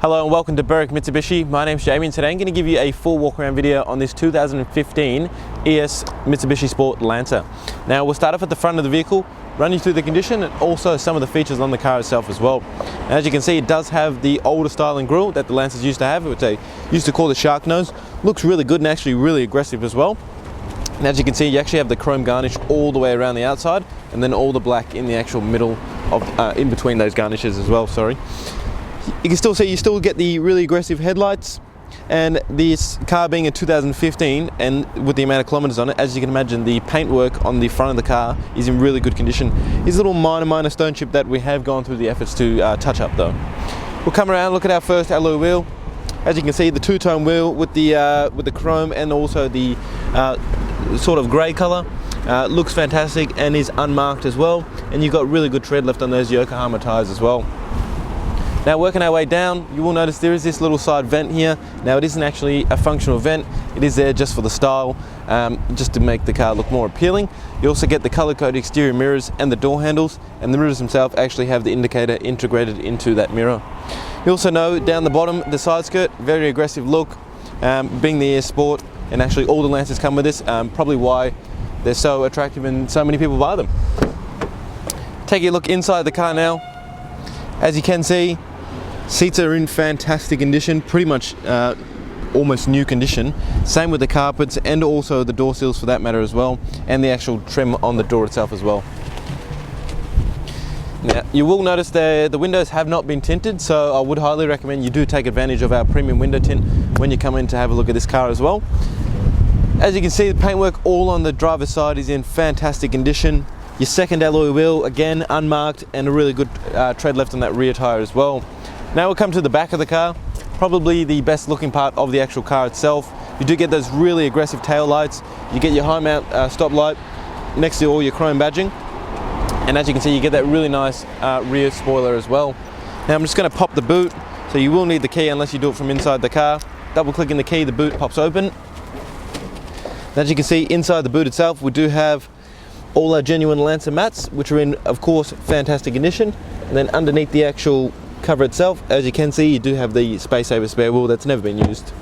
Hello and welcome to Berwick Mitsubishi. My name's Jamie and today I'm going to give you a full walk around video on this 2015 ES Mitsubishi Sport Lancer. Now we'll start off at the front of the vehicle, run you through the condition and also some of the features on the car itself as well. And as you can see, it does have the older styling grille that the Lancers used to have, which they used to call the shark nose. Looks really good and actually really aggressive as well. And as you can see, you actually have the chrome garnish all the way around the outside and then all the black in the actual middle of in between those garnishes as well, sorry. You can still see you still get the really aggressive headlights, and this car being a 2015 and with the amount of kilometers on it, as you can imagine, the paintwork on the front of the car is in really good condition. There's a little minor stone chip that we have gone through the efforts to touch up though. We'll come around, look at our first alloy wheel. As you can see, the two-tone wheel with the chrome and also the sort of grey colour. Looks fantastic and is unmarked as well, and you've got really good tread left on those Yokohama tyres as well. Now working our way down, you will notice there is this little side vent here. Now it isn't actually a functional vent, it is there just for the style, just to make the car look more appealing. You also get the colour-coded exterior mirrors and the door handles, and the mirrors themselves actually have the indicator integrated into that mirror. You also know down the bottom, the side skirt, very aggressive look, being the ES Sport, and actually all the Lancers come with this, probably why they're so attractive and so many people buy them. Take a look inside the car now. As you can see, seats are in fantastic condition, pretty much almost new condition. Same with the carpets and also the door seals for that matter as well, and the actual trim on the door itself as well. Now you will notice the windows have not been tinted, so I would highly recommend you do take advantage of our premium window tint when you come in to have a look at this car as well. As you can see, the paintwork all on the driver's side is in fantastic condition. Your second alloy wheel, again unmarked, and a really good tread left on that rear tyre as well. Now we'll come to the back of the car, probably the best looking part of the actual car itself. You do get those really aggressive tail lights, you get your high mount stop light next to all your chrome badging, and as you can see you get that really nice rear spoiler as well. Now I'm just going to pop the boot, so you will need the key unless you do it from inside the car. Double clicking the key, the boot pops open. As you can see inside the boot itself, we do have all our genuine Lancer mats, which are in, of course, fantastic condition. And then underneath the actual cover itself, as you can see, you do have the space saver spare wheel that's never been used.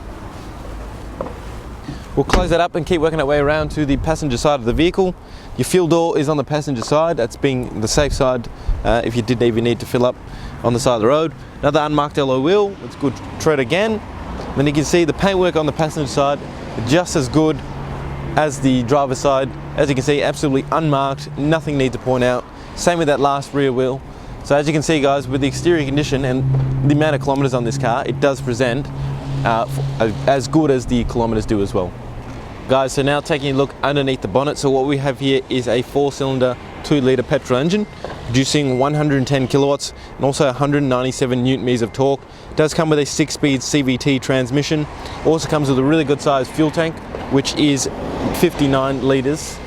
We'll close that up and keep working our way around to the passenger side of the vehicle. Your fuel door is on the passenger side, that's being the safe side if you did even need to fill up on the side of the road. Another unmarked alloy wheel, it's good tread again. Then you can see the paintwork on the passenger side, just as good as the driver's side. As you can see, absolutely unmarked, nothing needs to point out. Same with that last rear wheel. So as you can see guys, with the exterior condition and the amount of kilometers on this car, it does present as good as the kilometers do as well. Guys, so now taking a look underneath the bonnet, so what we have here is a 4-cylinder 2-litre petrol engine producing 110 kilowatts and also 197 newton-meters of torque. It does come with a 6-speed CVT transmission. Also comes with a really good sized fuel tank, which is 59 litres.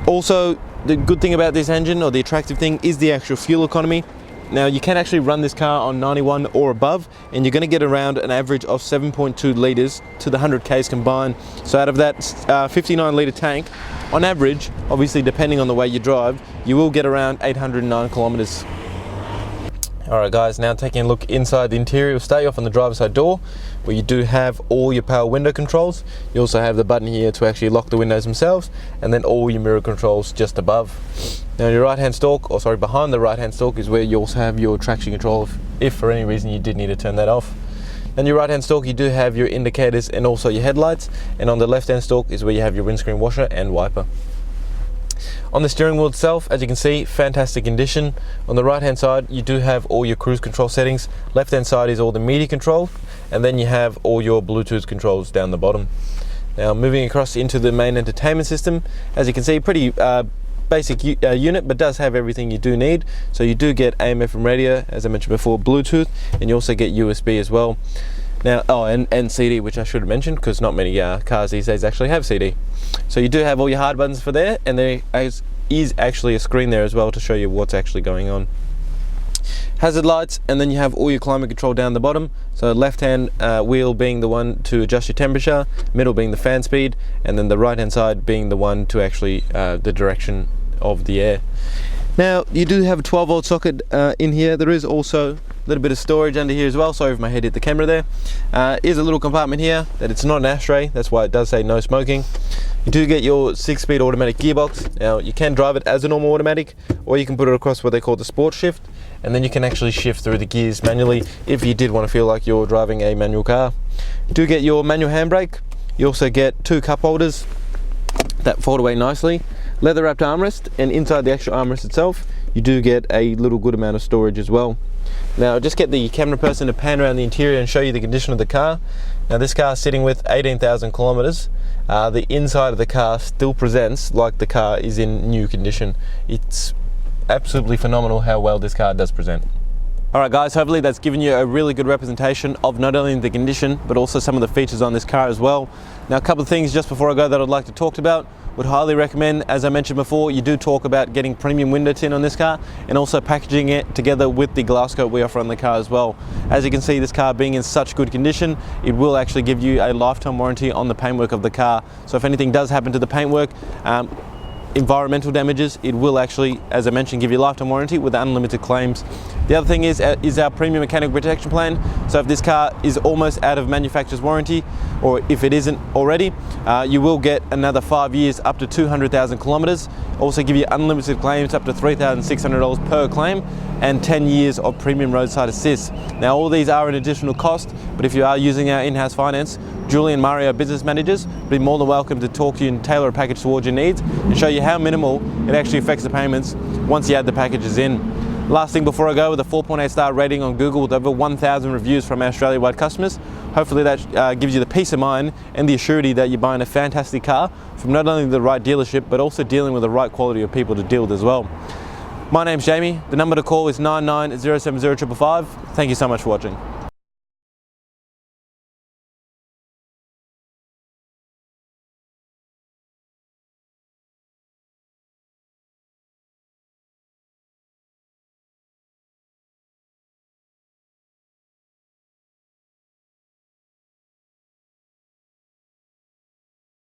Also, the good thing about this engine, or the attractive thing, is the actual fuel economy. Now you can actually run this car on 91 or above, and you're going to get around an average of 7.2 litres to the 100 k's combined. So out of that 59 litre tank, on average, obviously depending on the way you drive, you will get around 809 kilometres. Alright guys, now taking a look inside the interior, we'll start you off on the driver's side door, where you do have all your power window controls. You also have the button here to actually lock the windows themselves, and then all your mirror controls just above. Now your right hand stalk, or sorry, behind the right hand stalk is where you also have your traction control if for any reason you did need to turn that off. Then your right hand stalk, you do have your indicators and also your headlights, and on the left hand stalk is where you have your windscreen washer and wiper. On the steering wheel itself, as you can see, fantastic condition. On the right hand side you do have all your cruise control settings, left hand side is all the media control, and then you have all your Bluetooth controls down the bottom. Now moving across into the main entertainment system, as you can see, pretty basic unit, but does have everything you do need. So you do get AM FM radio, as I mentioned before, Bluetooth, and you also get USB as well. Now, and CD, which I should have mentioned, because not many cars these days actually have CD. So you do have all your hard buttons for there, and there is actually a screen there as well to show you what's actually going on. Hazard lights, and then you have all your climate control down the bottom. So left hand wheel being the one to adjust your temperature, middle being the fan speed, and then the right hand side being the one to actually the direction of the air. Now you do have a 12 volt socket in here. There is also little bit of storage under here as well. Sorry if my head hit the camera there. Here's a little compartment here that it's not an ashtray, that's why it does say no smoking. You do get your 6-speed automatic gearbox. Now you can drive it as a normal automatic, or you can put it across what they call the sport shift, and then you can actually shift through the gears manually if you did want to feel like you're driving a manual car. You do get your manual handbrake. You also get 2 cup holders that fold away nicely, leather wrapped armrest, and inside the actual armrest itself you do get a little good amount of storage as well. Now just get the camera person to pan around the interior and show you the condition of the car. Now this car is sitting with 18,000 kilometres. The inside of the car still presents like the car is in new condition. It's absolutely phenomenal how well this car does present. Alright guys, hopefully that's given you a really good representation of not only the condition but also some of the features on this car as well. Now a couple of things just before I go that I'd like to talk about. Would highly recommend, as I mentioned before, you do talk about getting premium window tint on this car and also packaging it together with the glass coat we offer on the car as well. As you can see, this car being in such good condition, it will actually give you a lifetime warranty on the paintwork of the car. So if anything does happen to the paintwork, environmental damages, it will actually, as I mentioned, give you a lifetime warranty with unlimited claims. The other thing is our premium mechanical protection plan. So if this car is almost out of manufacturer's warranty, or if it isn't already, you will get another 5 years up to 200,000 kilometres. Also give you unlimited claims up to $3,600 per claim, and 10 years of premium roadside assist. Now all these are an additional cost, but if you are using our in-house finance, Julie and Mario, business managers, will be more than welcome to talk to you and tailor a package towards your needs and show you how minimal it actually affects the payments once you add the packages in. Last thing before I go, with a 4.8 star rating on Google with over 1,000 reviews from our Australia-wide customers, hopefully that gives you the peace of mind and the assurity that you're buying a fantastic car from not only the right dealership but also dealing with the right quality of people to deal with as well. My name's Jamie. The number to call is 99070555. Thank you so much for watching.